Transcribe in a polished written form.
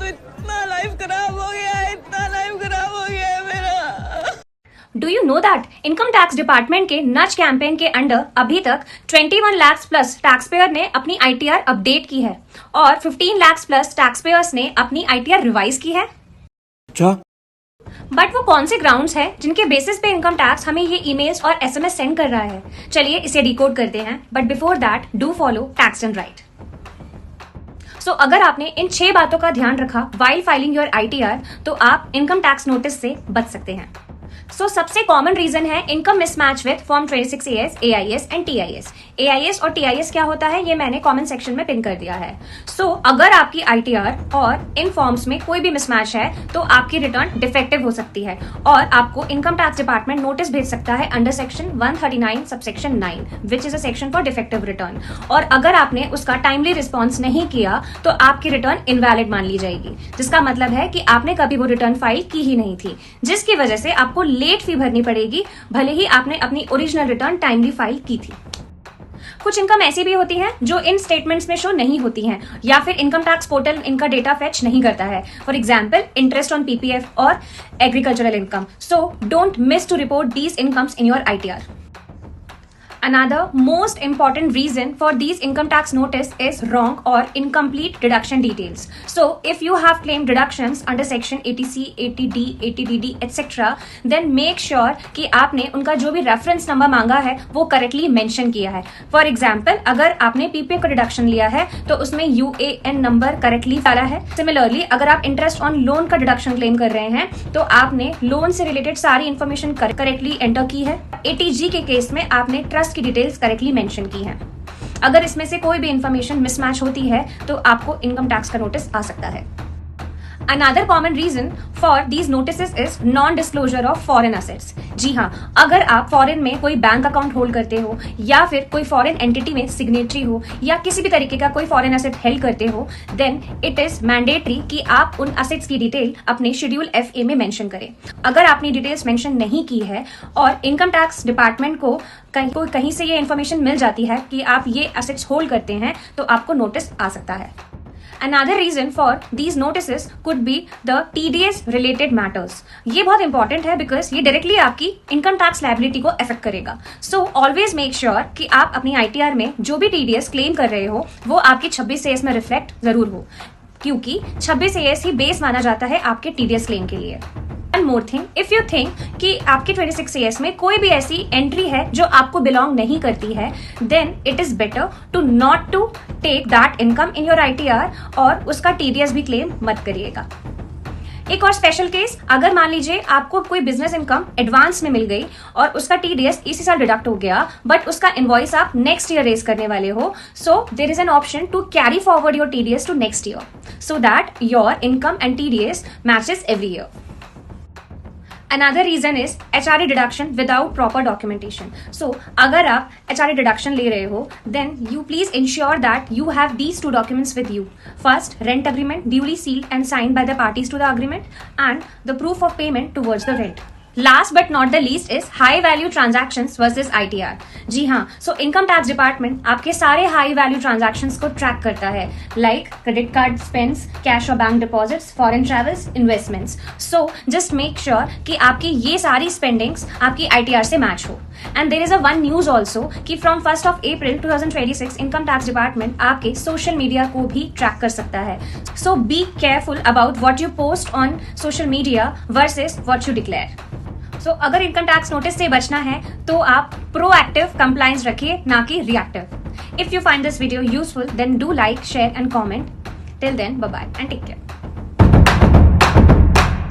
तो इतना लाइफ खराब हो गया है, इतना लाइफ खराब हो गया है मेरा। Do you know that income tax department के नच कैंपेन के अंडर अभी तक 21 लाख प्लस टैक्स पेयर ने अपनी आईटीआर अपडेट की है और 15 लाख प्लस टैक्स पेयर्स ने अपनी आईटीआर रिवाइज की है। अच्छा, बट वो कौन से ग्राउंड्स हैं जिनके बेसिस पे इनकम टैक्स हमें ये ईमेल्स और एसएमएस सेंड कर रहा है? चलिए इसे डिकोड करते हैं, but before that do follow tax and write. So अगर आपने इन 6 बातों का ध्यान रखा वाइल फाइलिंग योर आईटीआर तो आप इनकम टैक्स नोटिस से बच सकते हैं। सो सबसे कॉमन रीजन है income mismatch with form 26AS, AIS and TIS। AIS और TIS क्या होता है ये मैंने कमेंट सेक्शन में पिन कर दिया है। सो अगर आपकी आईटीआर और इन फॉर्म्स में कोई भी मिसमैच है तो आपकी रिटर्न डिफेक्टिव हो सकती है और आपको इनकम टैक्स डिपार्टमेंट नोटिस भेज सकता है under section 139 subsection 9 which is a section for defective return. और अगर आपने उसका टाइमली रिस्पॉन्स नहीं किया तो आपकी रिटर्न इनवैलिड मान ली जाएगी, जिसका मतलब है कि आपने कभी वो रिटर्न फाइल की ही नहीं थी, जिसकी वजह से आपको लेट फी भरनी पड़ेगी भले ही आपने अपनी ओरिजिनल रिटर्न टाइमली फाइल की थी। कुछ इनकम ऐसी भी होती है जो इन स्टेटमेंट्स में शो नहीं होती हैं या फिर इनकम टैक्स पोर्टल इनका डेटा फेच नहीं करता है। For example interest on PPF और agricultural income. So don't miss to report these incomes in your ITR. Another most important reason for these income tax notice is wrong or incomplete deduction details. So if you have claimed deductions under section 80C, 80D, 80DD, etc., then make sure कि आपने उनका जो भी reference number मांगा है वो correctly mention किया है। फॉर एग्जाम्पल अगर आपने पीपीएफ का डिडक्शन लिया है तो उसमें UAN नंबर करेक्टली डाला है। सिमिलरली अगर आप इंटरेस्ट ऑन लोन का डिडक्शन क्लेम कर रहे हैं तो आपने लोन से रिलेटेड सारी इंफॉर्मेशन करेक्टली एंटर की है। 80G के केस में आपने ट्रस्ट की डिटेल्स करेक्टली मेंशन की हैं। अगर इसमें से कोई भी इंफॉर्मेशन मिसमैच होती है तो आपको इनकम टैक्स का नोटिस आ सकता है। Another common reason for these notices is non-disclosure of foreign assets. जी हाँ, अगर आप फॉरेन में कोई बैंक अकाउंट होल्ड करते हो या फिर कोई फॉरेन एंटिटी में सिग्नेटरी हो या किसी भी तरीके का कोई फॉरेन एसेट हेल्ड करते हो, देन इट इज मैंडेटरी कि आप उन असेट्स की डिटेल अपने शेड्यूल FA में मेंशन करें। अगर आपने डिटेल्स मेंशन नहीं की है और इनकम टैक्स डिपार्टमेंट को कहीं से ये इन्फॉर्मेशन मिल जाती है कि आप ये असेट्स होल्ड करते हैं तो आपको नोटिस आ सकता है। Another reason for these notices could be the TDS related matters. ये बहुत इंपॉर्टेंट है बिकॉज ये डायरेक्टली आपकी इनकम टैक्स लायबिलिटी को अफेक्ट करेगा। सो ऑलवेज मेक श्योर कि आप अपनी आईटीआर में जो भी TDS क्लेम कर रहे हो वो आपकी 26AS में रिफ्लेक्ट जरूर हो, क्योंकि 26AS ही बेस माना जाता है आपके TDS क्लेम के लिए। One more thing, if you think कि आपकी 26AS में कोई भी ऐसी एंट्री है जो आपको बिलोंग नहीं करती है, then it is better to not to take that income in your ITR और उसका TDS भी क्लेम मत करिएगा। एक और स्पेशल केस, अगर मान लीजिए आपको कोई बिजनेस इनकम एडवांस में मिल गई और उसका TDS इसी साल डिडक्ट हो गया बट उसका इनवॉइस आप नेक्स्ट ईयर रेज करने वाले हो, so there is an option to carry forward your TDS to next year so that your income and TDS matches every year. Another reason is HRA deduction without proper documentation. So, अगर आप HRA deduction ले रहे हो, then you please ensure that you have these 2 documents with you. First, rent agreement duly sealed and signed by the parties to the agreement, and the proof of payment towards the rent. Last but not the least is high value transactions versus ITR. जी हाँ, so income tax department आपके सारे high value transactions को track करता है, like credit card spends, cash और bank deposits, foreign travels, investments. So just make sure कि आपकी ये सारी स्पेंडिंग्स आपकी आईटीआर से मैच हो। And there is a one news also कि from 1 April 2026 income tax department आपके सोशल मीडिया को भी ट्रैक कर सकता है। So be careful about what you post on social media versus what you declare. So अगर income tax notice से बचना है तो आप प्रोएक्टिव कंप्लायंस रखिए, ना कि reactive. If you find this video useful then do like, share and comment. Till then bye bye and take care.